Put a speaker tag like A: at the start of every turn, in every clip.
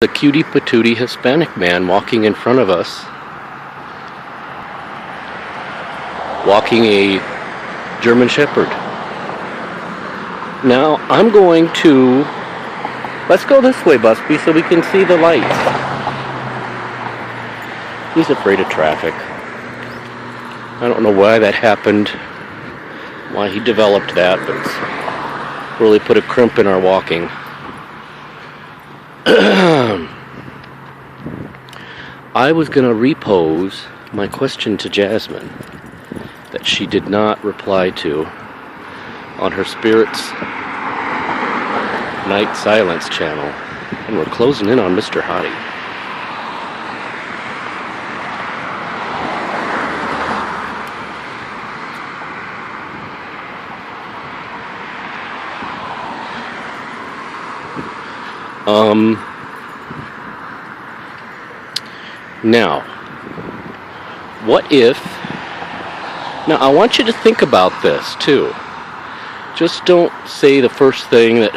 A: The cutie patootie Hispanic man walking in front of us, walking a German Shepherd. Now I'm going to, let's go this way, Busby, so we can see the lights. He's afraid of traffic. I don't know why that happened, why he developed that, but it's really put a crimp in our walking. I was going to repose my question to Jasmine that she did not reply to on her Spirit's Night Silence channel, and we're closing in on Mr. Hottie. Now, what if, now I want you to think about this too. Just don't say the first thing, that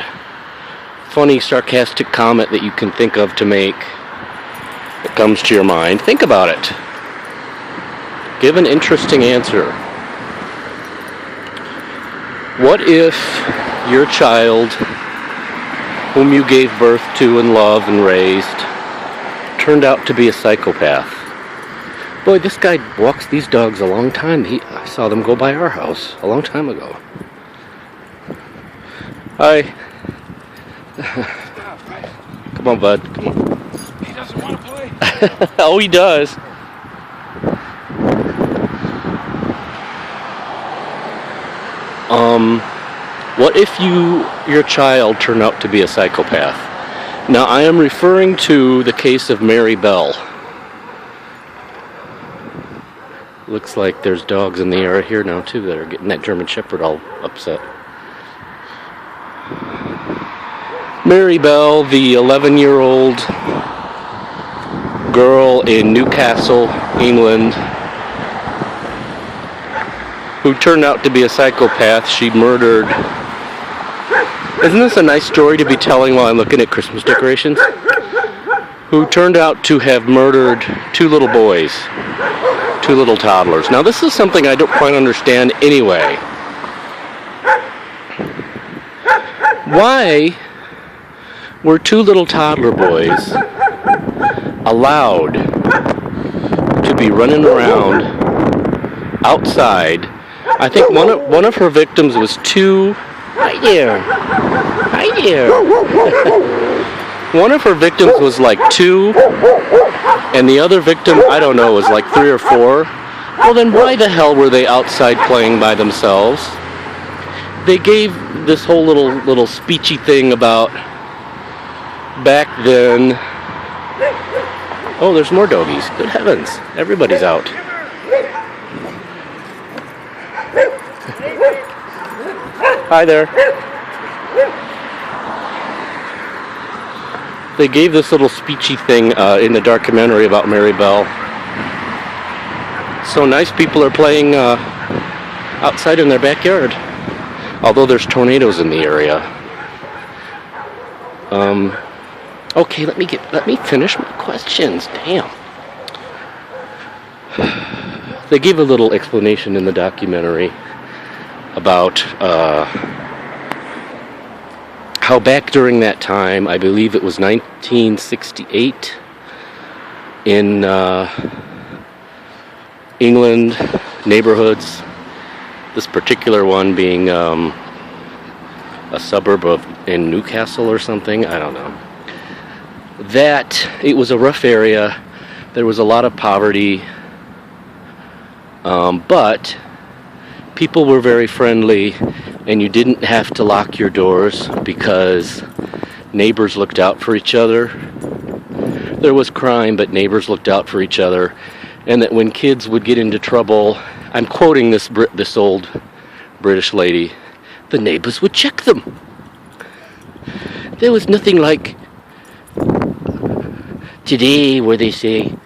A: funny, sarcastic comment that you can think of to make that comes to your mind. Think about it. Give an interesting answer. What if your child, whom you gave birth to and loved and raised, turned out to be a psychopath? Boy, this guy walks these dogs a long time. I saw them go by our house a long time ago. Hi. Come on, bud. Come on.
B: He doesn't want to play.
A: Oh, he does. What if your child turned out to be a psychopath? Now, I am referring to the case of Mary Bell. Looks like there's dogs in the area here now, too, that are getting that German Shepherd all upset. Mary Bell, the 11-year-old girl in Newcastle, England, who turned out to be a psychopath. She murdered... Isn't this a nice story to be telling while I'm looking at Christmas decorations? Who turned out to have murdered two little boys, two little toddlers. Now, this is something I don't quite understand anyway. Why were two little toddler boys allowed to be running around outside? I think one of her victims was two... Hi there. Hi there. One of her victims was like 2, and the other victim, I don't know, was like 3 or 4. Well, then why the hell were they outside playing by themselves? They gave this whole little speechy thing about back then. Oh, there's more doggies. Good heavens. Everybody's out. Hi there. They gave this little speechy thing in the documentary about Mary Bell. So nice people are playing outside in their backyard, although there's tornadoes in the area. Okay, let me finish my questions. Damn. They gave a little explanation in the documentary about how back during that time, I believe it was 1968, in England neighborhoods, this particular one being a suburb in Newcastle or something, I don't know, that it was a rough area. There was a lot of poverty, but people were very friendly, and you didn't have to lock your doors because neighbors looked out for each other. There was crime, but neighbors looked out for each other, and that when kids would get into trouble, I'm quoting this old British lady, the neighbors would check them. There was nothing like today where they say,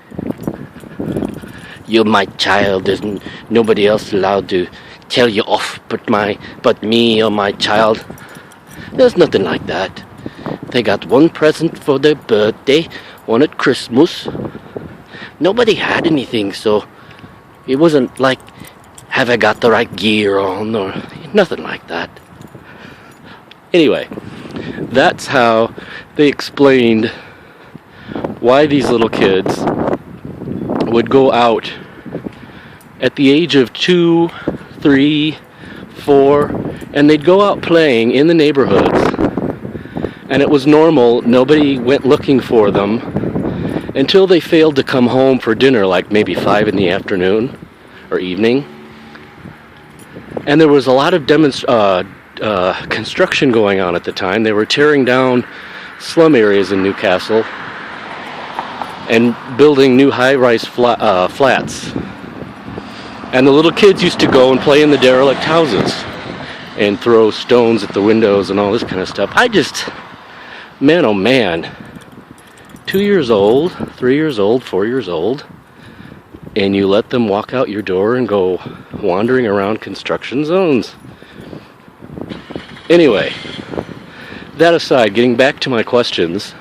A: "You're my child, there's nobody else allowed to tell you off but me or my child." There's nothing like that. They got one present for their birthday, one at Christmas. Nobody had anything, so it wasn't like, have I got the right gear on, or nothing like that. Anyway, that's how they explained why these little kids would go out at the age of 2, 3, 4, and they'd go out playing in the neighborhoods, and it was normal. Nobody went looking for them until they failed to come home for dinner, like maybe 5 in the afternoon or evening. And there was a lot of construction going on at the time. They were tearing down slum areas in Newcastle and building new high-rise flats. And the little kids used to go and play in the derelict houses and throw stones at the windows and all this kind of stuff. Man, oh man, 2 years old, 3 years old, 4 years old, and you let them walk out your door and go wandering around construction zones. Anyway, that aside, getting back to my questions,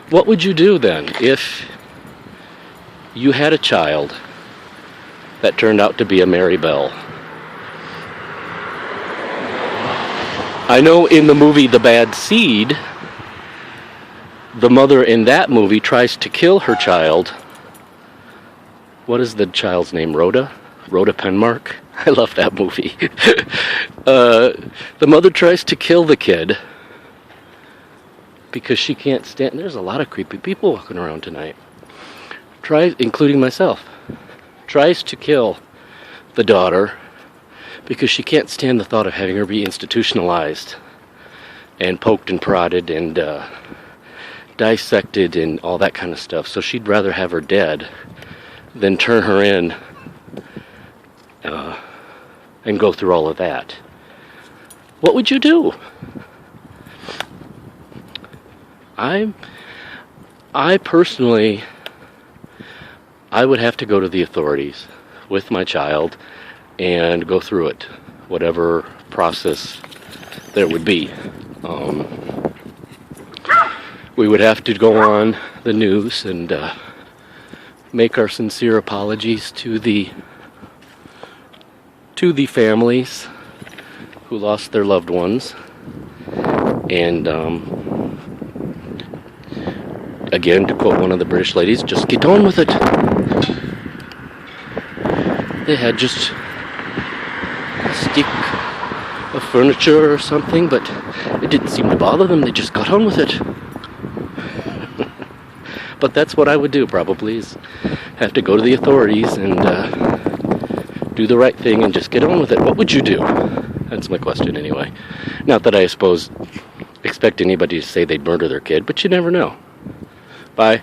A: what would you do then if you had a child that turned out to be a Mary Bell? I know in the movie The Bad Seed, the mother in that movie tries to kill her child. What is the child's name? Rhoda Penmark? I love that movie. The mother tries to kill the kid because she can't stand... There's a lot of creepy people walking around tonight. Including myself. Tries to kill the daughter because she can't stand the thought of having her be institutionalized and poked and prodded and dissected and all that kind of stuff. So she'd rather have her dead than turn her in and go through all of that. What would you do? I personally, I would have to go to the authorities with my child and go through it, whatever process there would be. We would have to go on the news and make our sincere apologies to the families who lost their loved ones, and again, to quote one of the British ladies, just get on with it. They had just a stick of furniture or something, but it didn't seem to bother them. They just got on with it. But that's what I would do, probably, is have to go to the authorities and do the right thing and just get on with it. What would you do? That's my question, anyway. Not that I suppose expect anybody to say they'd murder their kid, but you never know. Bye.